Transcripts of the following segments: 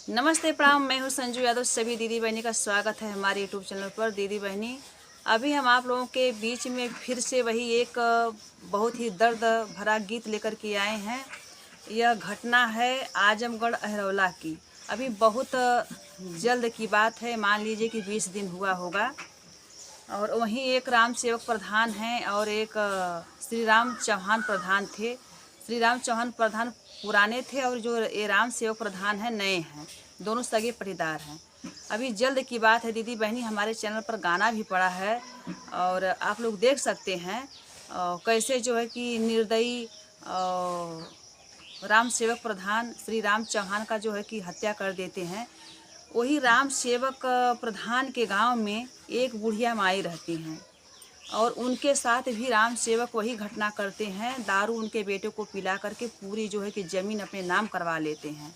नमस्ते प्रणाम। मैं हूँ संजू यादव। सभी दीदी बहनी का स्वागत है हमारे यूट्यूब चैनल पर। दीदी बहनी, अभी हम आप लोगों के बीच में फिर से वही एक बहुत ही दर्द भरा गीत लेकर के आए हैं। यह घटना है आजमगढ़ अहरौला की। अभी बहुत जल्द की बात है, मान लीजिए कि 20 दिन हुआ होगा। और वहीं एक राम सेवक प्रधान हैं और एक श्री राम चौहान प्रधान थे। श्री राम चौहान प्रधान पुराने थे और जो ये राम सेवक प्रधान हैं नए हैं। दोनों सगे पटीदार हैं। अभी जल्द की बात है दीदी बहनी, हमारे चैनल पर गाना भी पड़ा है और आप लोग देख सकते हैं कैसे जो है कि निर्दयी राम सेवक प्रधान श्री राम चौहान का जो है कि हत्या कर देते हैं। वही राम सेवक प्रधान के गांव में एक बुढ़िया माई रहती हैं और उनके साथ भी राम सेवक वही घटना करते हैं। दारू उनके बेटे को पिला करके पूरी जो है कि ज़मीन अपने नाम करवा लेते हैं।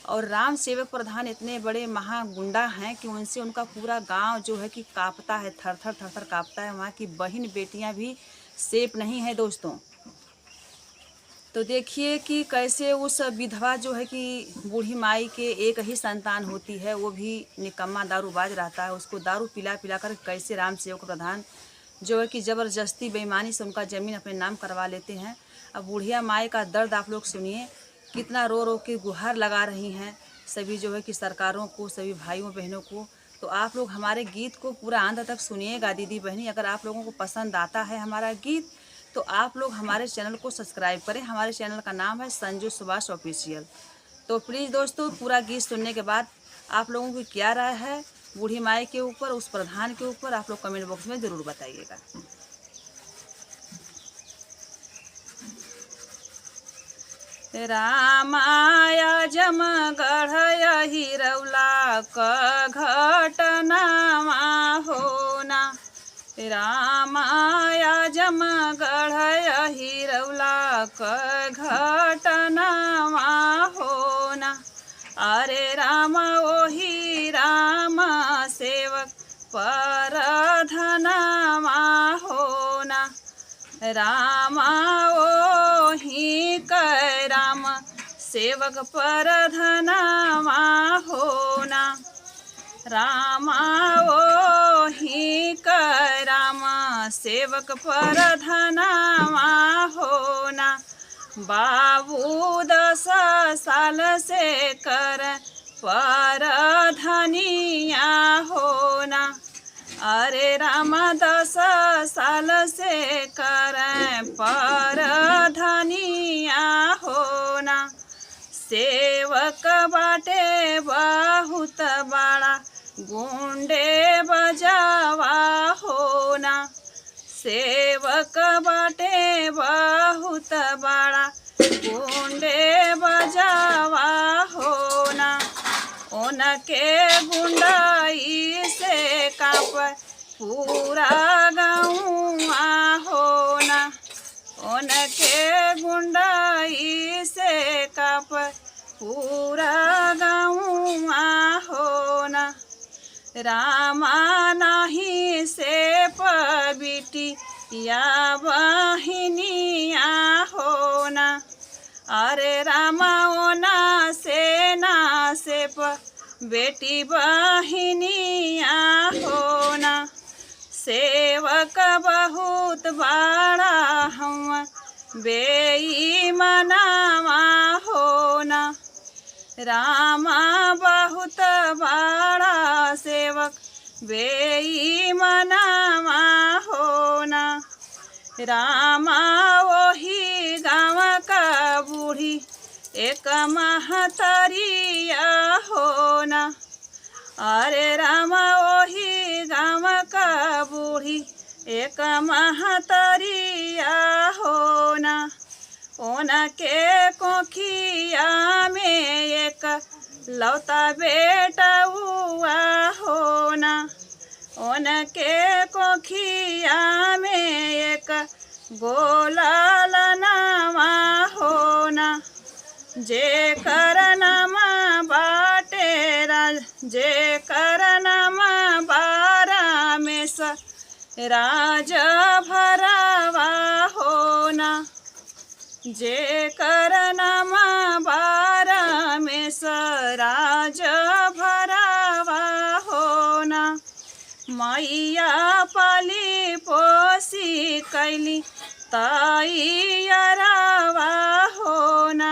और राम सेवक प्रधान इतने बड़े महागुंडा हैं कि उनसे उनका पूरा गांव जो है कि कांपता है, थर थर थर थर कांपता है। वहाँ की बहन बेटियां भी सेफ नहीं है दोस्तों। तो देखिए कि कैसे उस विधवा जो है कि बूढ़ी माई के एक ही संतान होती है, वो भी निकम्मा दारूबाज रहता है। उसको दारू पिला पिला कर कैसे राम सेवक प्रधान जो है कि ज़बरदस्ती बेईमानी से उनका ज़मीन अपने नाम करवा लेते हैं। अब बूढ़िया माई का दर्द आप लोग सुनिए, कितना रो रो के गुहार लगा रही हैं सभी जो है कि सरकारों को, सभी भाइयों बहनों को। तो आप लोग हमारे गीत को पूरा अंत तक सुनिएगा दीदी बहनी। अगर आप लोगों को पसंद आता है हमारा गीत तो आप लोग हमारे चैनल को सब्सक्राइब करें। हमारे चैनल का नाम है संजू सुभाष ऑफिशियल। तो प्लीज़ दोस्तों, पूरा गीत सुनने के बाद आप लोगों की क्या राय है बूढ़ी माई के ऊपर, उस प्रधान के ऊपर, आप लोग कमेंट बॉक्स में ज़रूर बताइएगा। रामाया जमगढ़ हिरौला क घटनावा होना। रामाया जमगढ़ हिरौला क घटनावा होना। अरे राम ओही राम सेवक परधनवा होना। राम ओही कै राम सेवक परधनवा होना। राम ओही कै राम सेवक परधनवा होना। बाबू 10 साल से कर परधनिया होना। अरे राम 10 साल से कर परधनिया होना। सेवक बाटे बहुत बड़ा गुंडे बजावा होना। सेवक बाटे बहुत बड़ा गुंडे बजावा होना। उनके गुंडाई से कांप पूरा गाँव होना। उनके गुंडाई से कांप पूरा गाँव होना। रामा नाही से पबिटी या बहिनिया होना। अरे रामा ओना से ना से बेटी बहिनिया होना। सेवक बहुत बड़ा हम बेईमानवा होना। रामा बहुत बड़ा सेवक बेईमानवा होना। रामा वही गाँव का बूढ़ी एक महतरिया होना। अरे रामा वही गाँव का बूढ़ी एक महतरिया होना। उनके कोखिया में एक लौता बेटा हुआ होना। उनके कोखिया में एक गोला लनावा होना। जे करनमा बाटे राज, जे करनमा बारा में राज भरावा होना। जे करनमा बारा में राज भरावा होना। मैया पाली पोसी कैली तैयारवा होना।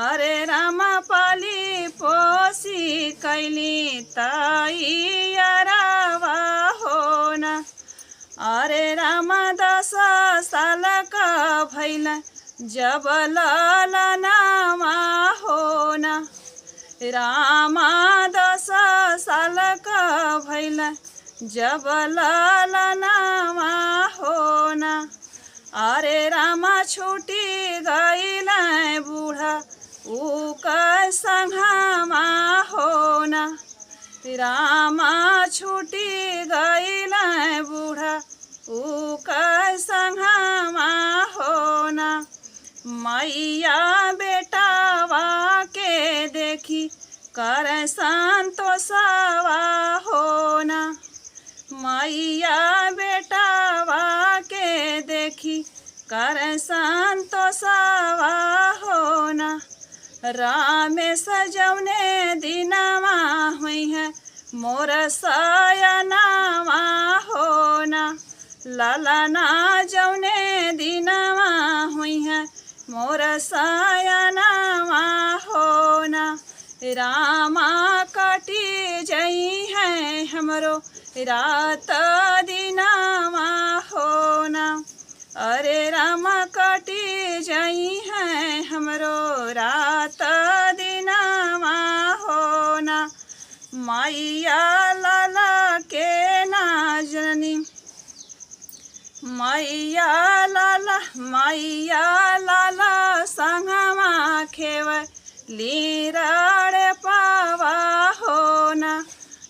अरे रामा पाली पोसी कैली तैयारवा होना। अरे रामा 10 साल का भैला जब ललनामा होना। रामा 10 साल का भैला जब ललनामा होना। अरे रामा छूटी गईल बूढ़ा ऊ का संघामा होना। रामा छूटी गईल बूढ़ा ऊ का संघामा होना। मैया बेटावा के देखी कर संतोषवा होना। मैया बेटावा के देखी कर संतोषवा होना। रामेश जौने दिनमा हुई है मोर सयनामा होना। ललना जौने दिनमा हुई है मोर सयनामा होना। रामा कटी जई है हमरो रात दिनामा होना। अरे रामा कटी जई है हमरो रात दिनामा होना। मैया लाला के ना जननी मैया लाला संगमा खेवली राड़े पावा होना।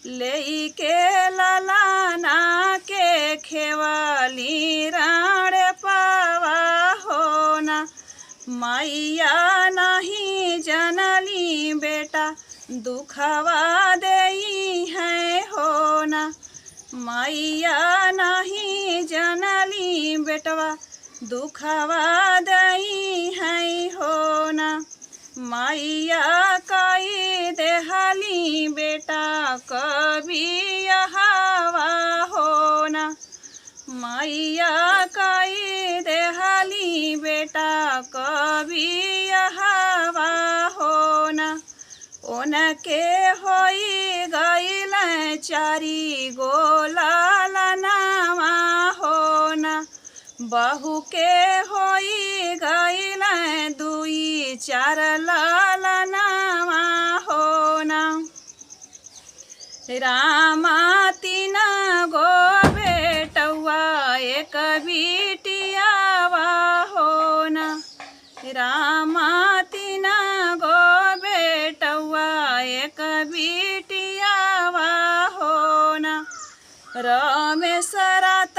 लेके ललना के खेवली राड़े पावा होना। मैया नहीं जनली बेटा दुखवा देई है होना। मैया नहीं जनली बेटवा दुखवा देई है होना। मैया कई देहली बेटा कभी हवा होना। मैया कई देहली बेटा कभी हवा होना। उनके होई गईल 4 गो ललनामा होना। बहू के होई गईल 2-4 ललनामा होना। रामा 3 गो बेटवा एक बिटियावा होना। रामा 3 गो बेटवा एक बिटियावा होना। रमेश रात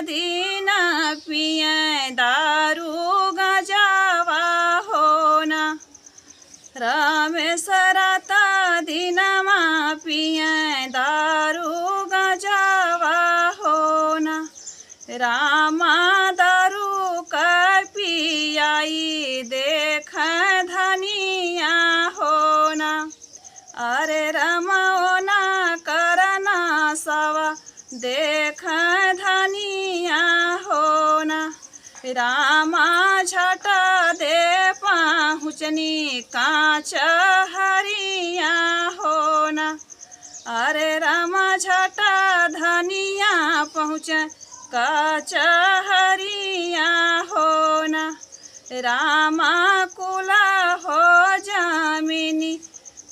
दिन पिए दारू गजावा होना। रमेश रात दिनमा पिए दारू गजावा होना। रामा दारू का पियाई देख धनिया होना। अरे रमोना करना सवा देख धनिया होना। रामा झट दे पहुँचनी कांच हरिया होना। अरे रामा झट धनिया पहुँच कांच हरिया होना। रामा कुला हो जामिनी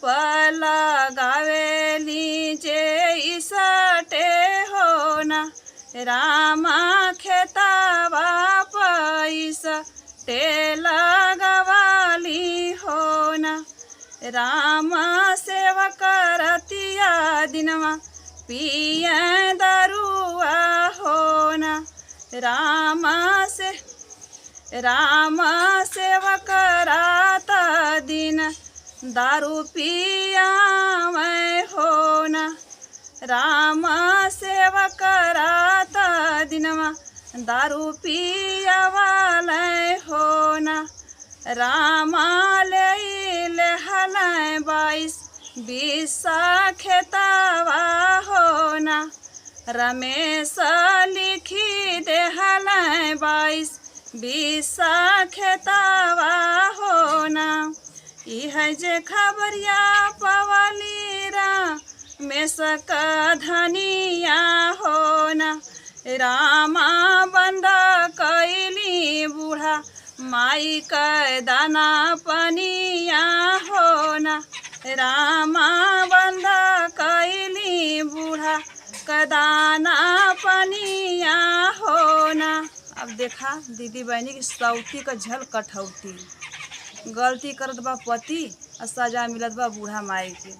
पलगावेली जे इसटे होना। रामा खेतावा पैसा लगवाली होना। रामा सेवक रतिया दिनवा पिए दरुआ होना। रामा सेवक रात दिन दारू पिया मैं होना। राम सेवक रात दिनवा दारू पिया वाले होना। रामा ले हलै 22 खेतवा होना। रमेश लिखी दे हलै 22 खेतवा होना। इह जे खबरिया पवली रमेश का धनिया होना। रामा बंद कैली बूढ़ा माई का दाना पनिया होना। रामा बंद कैली बूढ़ा का दाना पनिया होना। अब देखा दीदी बहनी की सौती का झल कठौती। गलती करत बा पति और सजा मिलत बा बूढ़ा माई के।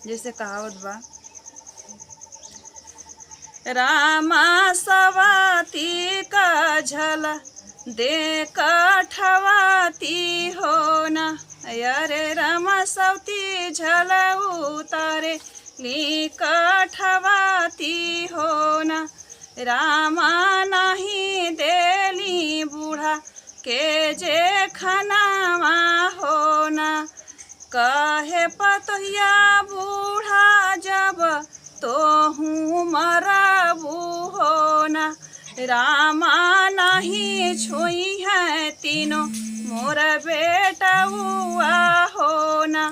जैसे कहावत बा, रामा सवाती का झल दे कठवाती होना। अरे रामा सवती झल उतारे ली कठवाती होना। रामा नहीं देली बूढ़ा के जे खनावा होना। कहे पतोहिया बूढ़ा जब तोहू मरबू होना। रामा नहीं छुई है तीनों मोर बेटउआ होना।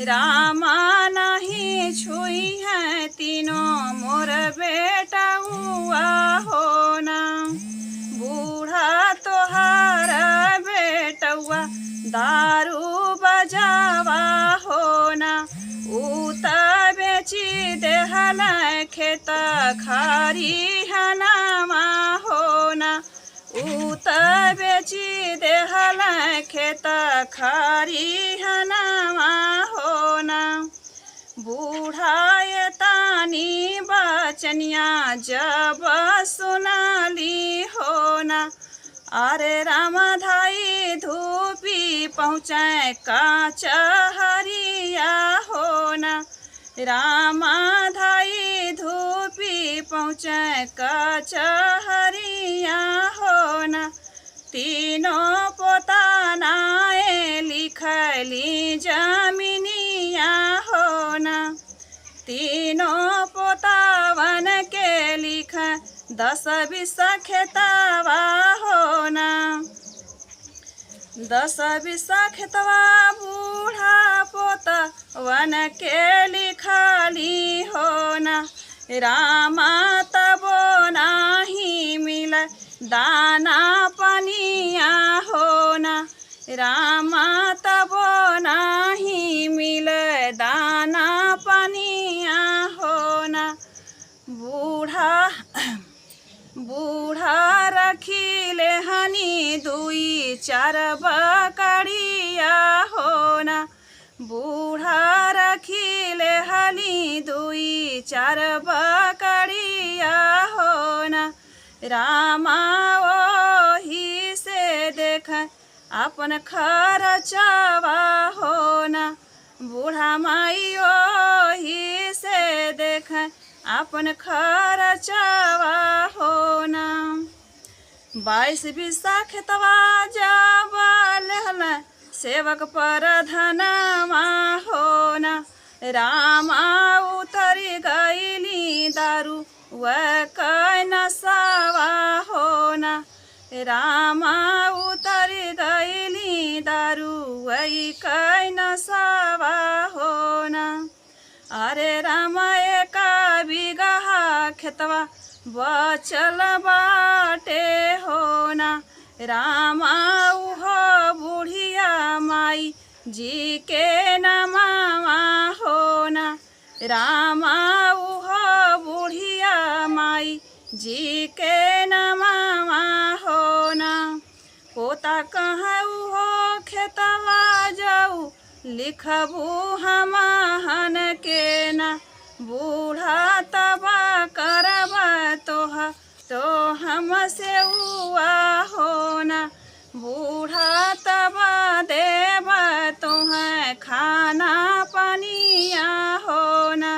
रामा नहीं छुई है तीनों मोर बेटउआ होना। बूढ़ा तोहार बेटउआ दारू बजावा होना। ऊत बेची देहल खेत खारी हनामा होना। ऊत बेची देहल खेत खारी हनामा होना। बूढ़ा ये तानी बचनिया जब सुनाली होना। अरे रामा धाई धूपी पहुँचे कांच हरिया होना। रामा धाई धूपी पहुँचे कांच हरिया होना। तीनों पोतानाए लिखली जमीनिया होना। तीनों पोतावन के लिख 10-20 खेतवा होना। 10-20 खेतवा बूढ़ा पोतवन के लिखली होना। रामा तबो नाही मिल दाना पनिया होना। रामा तबो नाही मिल दाना पनिया होना। बूढ़ा रखिले हनी 2-4 बकरिया होना। बूढ़ा रखिले हनी 2-4 बकरिया होना। रामा ओही से देख अपन खर्चवा होना। बूढ़ा माई ओही से देख अपन खर्चवा होना। 22-20 खेतवा जब लेहल सेवक पर धनवा होना। रामा उतरी गईली दारू वह नशवा होना। रामा उतरी गईली दारू वही नशवा होना। अरे रामा एक बिगहा खेतवा बचल बाटे होना। रामा उहो बुढ़िया माई जी के नमावा होना। रामा उहो बुढ़िया माई जी के नमावा होना। पोता कहाँ उहो खेतवा जाऊ लिखबू हमहन के ना। बूढ़ा तबा करब तो हमसे हुआ होना। बूढ़ा तबा देब तोहें खाना पनिया होना।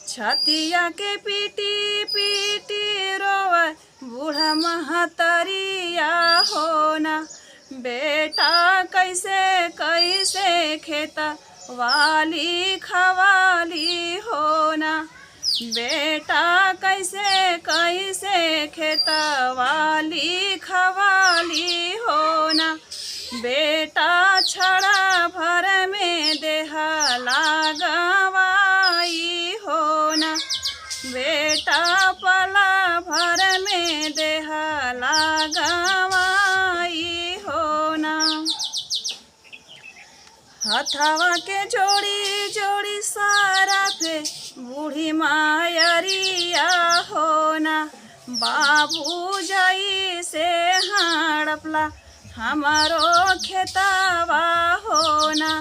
छतिया के पीटी पीटी रोव बूढ़ा महतरिया होना। बेटा कैसे कैसे खेत वाली खवाली होना, बेटा कैसे कैसे खेत वाली खवाली होना, बेटा छड़ा भर में देह लागवाई होना, बेटा पला भर में देह लागवाई होना। हथवा के जोड़ी जोड़ी सारा पे बूढ़ी मायरिया होना, बाबू जाई से हड़पला हमारो खेतवा होना,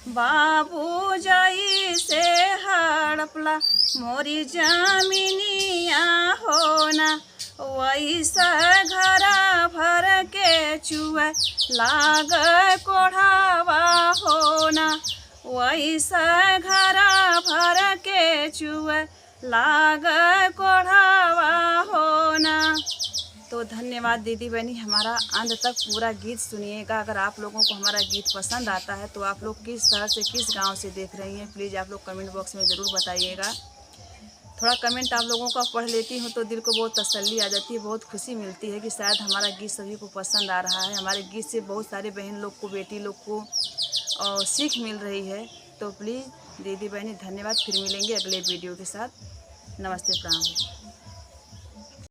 बाबू जाई से हड़पला मोरी जमीनिया होना, वैसा घरा भर के चुए लाग कोढ़ावा होना, वैसा घरा भर के चुए लाग कोढ़ावा होना। तो धन्यवाद दीदी बहनी, हमारा अंत तक पूरा गीत सुनिएगा। अगर आप लोगों को हमारा गीत पसंद आता है तो आप लोग किस शहर से किस गांव से देख रही हैं, प्लीज़ आप लोग कमेंट बॉक्स में ज़रूर बताइएगा। थोड़ा कमेंट आप लोगों का पढ़ लेती हूँ तो दिल को बहुत तसल्ली आ जाती है, बहुत खुशी मिलती है कि शायद हमारा गीत सभी को पसंद आ रहा है। हमारे गीत से बहुत सारे बहन लोग को, बेटी लोग को सीख मिल रही है। तो प्लीज़ दीदी बहनी धन्यवाद, फिर मिलेंगे अगले वीडियो के साथ। नमस्ते, प्रणाम।